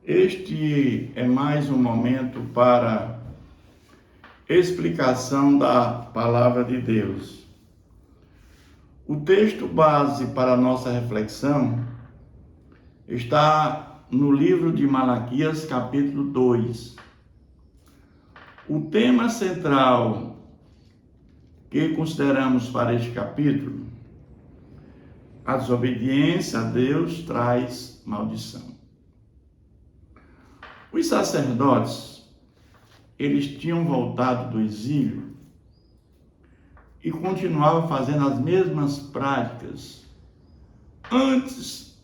Este é mais um momento para explicação da Palavra de Deus. O texto base para a nossa reflexão está no livro de Malaquias, capítulo 2. O tema central que consideramos para este capítulo, a desobediência a Deus traz maldição. Os sacerdotes, eles tinham voltado do exílio e continuavam fazendo as mesmas práticas antes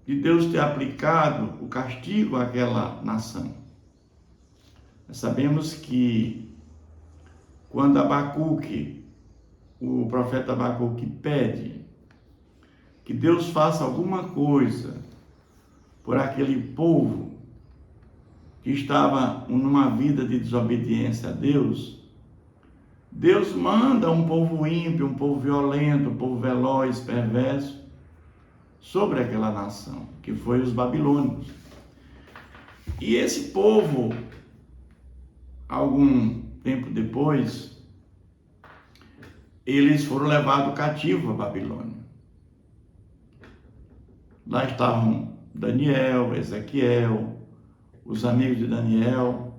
de Deus ter aplicado o castigo àquela nação. Nós sabemos que quando Abacuque, o profeta Abacuque, pede que Deus faça alguma coisa por aquele povo que estava numa vida de desobediência a Deus, Deus manda um povo ímpio, um povo violento, um povo veloz, perverso, sobre aquela nação, que foi os babilônicos. E esse povo, algum tempo depois, eles foram levados cativo à Babilônia. Lá estavam Daniel, Ezequiel, os amigos de Daniel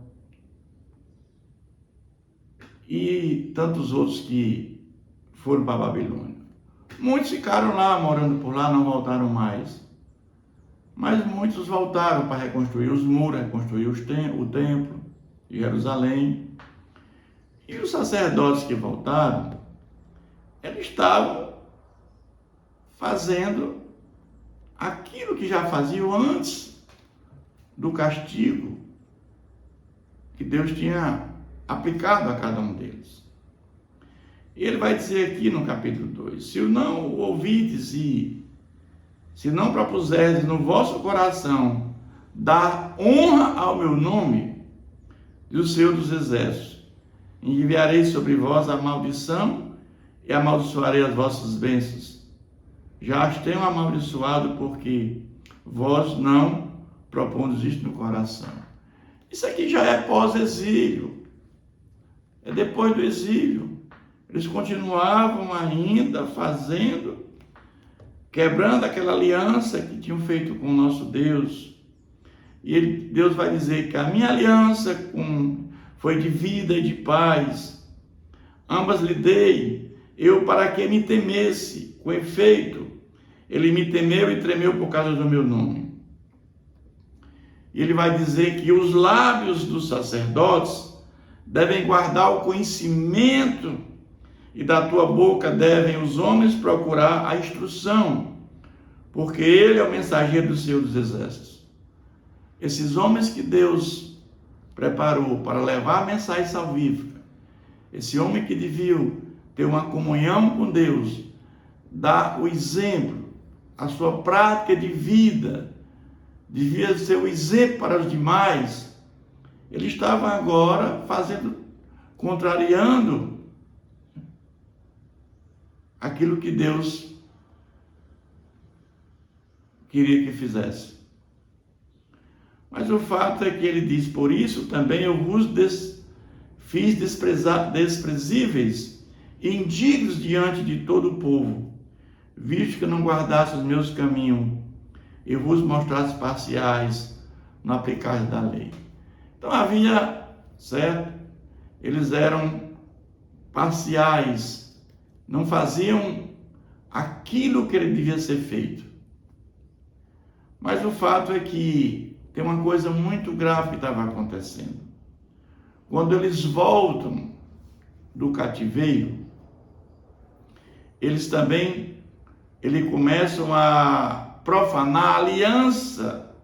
e tantos outros que foram para a Babilônia. Muitos ficaram lá, morando por lá, não voltaram mais. Mas muitos voltaram para reconstruir os muros, reconstruir o templo de Jerusalém. E os sacerdotes que voltaram, eles estavam fazendo aquilo que já faziam antes do castigo que Deus tinha aplicado a cada um deles. Ele vai dizer aqui no capítulo 2, se não o ouvides e se não propuserdes no vosso coração dar honra ao meu nome, do Senhor dos Exércitos, enviarei sobre vós a maldição e amaldiçoarei as vossas bênçãos. Já as tenho amaldiçoado porque vós não propondes isto no coração. Isso aqui já é pós-exílio. É depois do exílio. Eles continuavam ainda fazendo, quebrando aquela aliança que tinham feito com o nosso Deus. E Deus vai dizer que a minha aliança foi de vida e de paz. Ambas lhe dei, eu para que me temesse. Com efeito, ele me temeu e tremeu por causa do meu nome. E ele vai dizer que os lábios dos sacerdotes devem guardar o conhecimento e da tua boca devem os homens procurar a instrução, porque ele é o mensageiro do Senhor dos Exércitos. Esses homens que Deus preparou para levar a mensagem salvífica, esse homem que devia ter uma comunhão com Deus, dar o exemplo, a sua prática de vida, devia ser o exemplo para os demais, ele estava agora contrariando aquilo que Deus queria que fizesse. Mas o fato é que ele diz, por isso também eu vos fiz desprezíveis e indignos diante de todo o povo, visto que não guardasse os meus caminhos, e vos mostrasse parciais no aplicar da lei. Então havia, certo? Eles eram parciais, não faziam aquilo que ele devia ser feito. Mas o fato é que tem uma coisa muito grave que estava acontecendo. Quando eles voltam do cativeiro, eles começam a profanar a aliança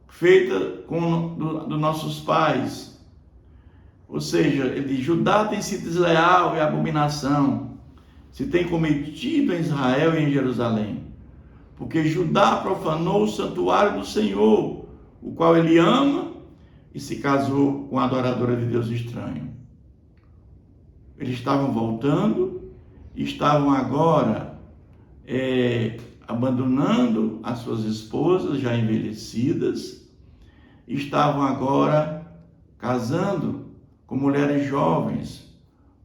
feita dos nossos pais. Ou seja, Judá tem sido desleal e abominação, se tem cometido em Israel e em Jerusalém, porque Judá profanou o santuário do Senhor, o qual ele ama, e se casou com a adoradora de Deus estranho. Eles estavam voltando, estavam agora abandonando as suas esposas já envelhecidas, estavam agora casando com mulheres jovens,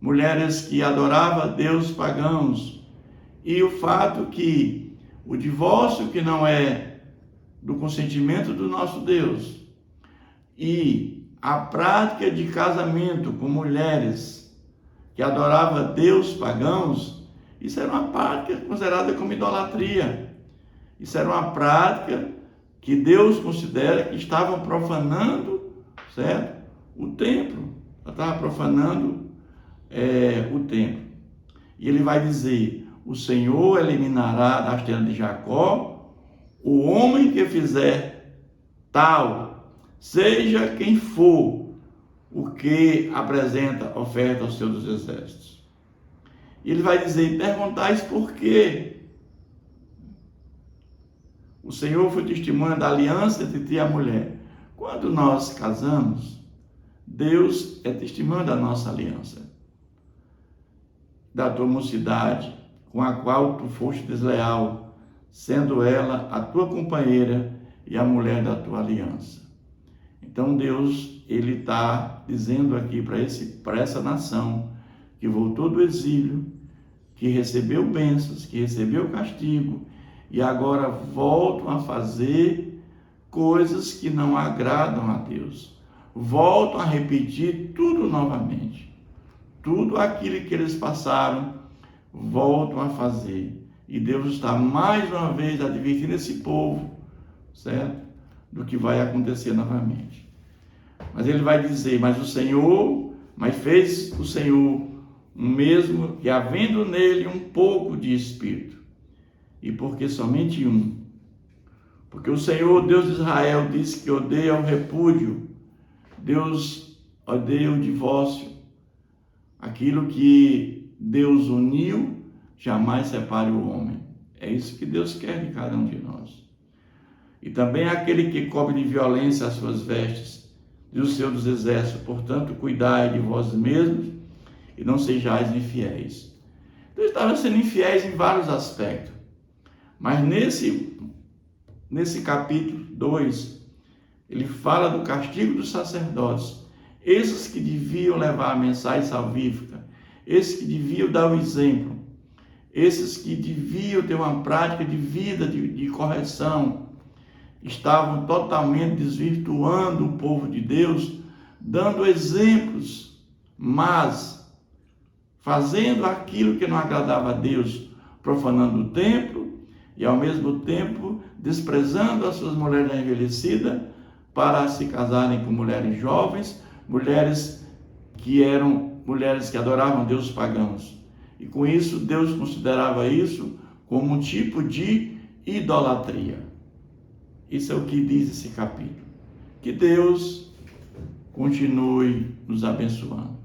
mulheres que adoravam a Deus pagãos. E o fato que o divórcio, que não é do consentimento do nosso Deus, e a prática de casamento com mulheres que adoravam a Deus pagãos, isso era uma prática considerada como idolatria. Isso era uma prática que Deus considera que estavam profanando, certo? O templo. Ela estava profanando o templo. E ele vai dizer: o Senhor eliminará das tendas de Jacó o homem que fizer tal, seja quem for, o que apresenta oferta aos seus exércitos. E ele vai dizer: perguntais por quê? O Senhor foi testemunha da aliança entre ti e a mulher. Quando nós casamos, Deus é testemunha da nossa aliança, da tua mocidade, com a qual tu foste desleal, sendo ela a tua companheira e a mulher da tua aliança. Então Deus, ele está dizendo aqui para essa nação que voltou do exílio, que recebeu bênçãos, que recebeu castigo, e agora voltam a fazer coisas que não agradam a Deus. Voltam a repetir tudo novamente. Tudo aquilo que eles passaram, voltam a fazer. E Deus está mais uma vez advertindo esse povo, certo? Do que vai acontecer novamente. Mas ele vai dizer: mas fez o Senhor um mesmo que, havendo nele um pouco de espírito, e porque somente um. Porque o Senhor, Deus de Israel, disse que odeia o repúdio, Deus odeia o divórcio. Aquilo que Deus uniu, jamais separe o homem. É isso que Deus quer de cada um de nós. E também aquele que cobre de violência as suas vestes, e o Senhor dos exércitos: portanto, cuidai de vós mesmos e não sejais infiéis. Então, eles estavam sendo infiéis em vários aspectos. Mas nesse capítulo 2, ele fala do castigo dos sacerdotes, esses que deviam levar a mensagem salvífica, esses que deviam dar o exemplo, esses que deviam ter uma prática de vida, de correção, estavam totalmente desvirtuando o povo de Deus, dando exemplos, mas fazendo aquilo que não agradava a Deus, profanando o templo, e ao mesmo tempo desprezando as suas mulheres envelhecidas para se casarem com mulheres jovens, mulheres que adoravam deuses pagãos. E com isso Deus considerava isso como um tipo de idolatria. Isso é o que diz esse capítulo. Que Deus continue nos abençoando.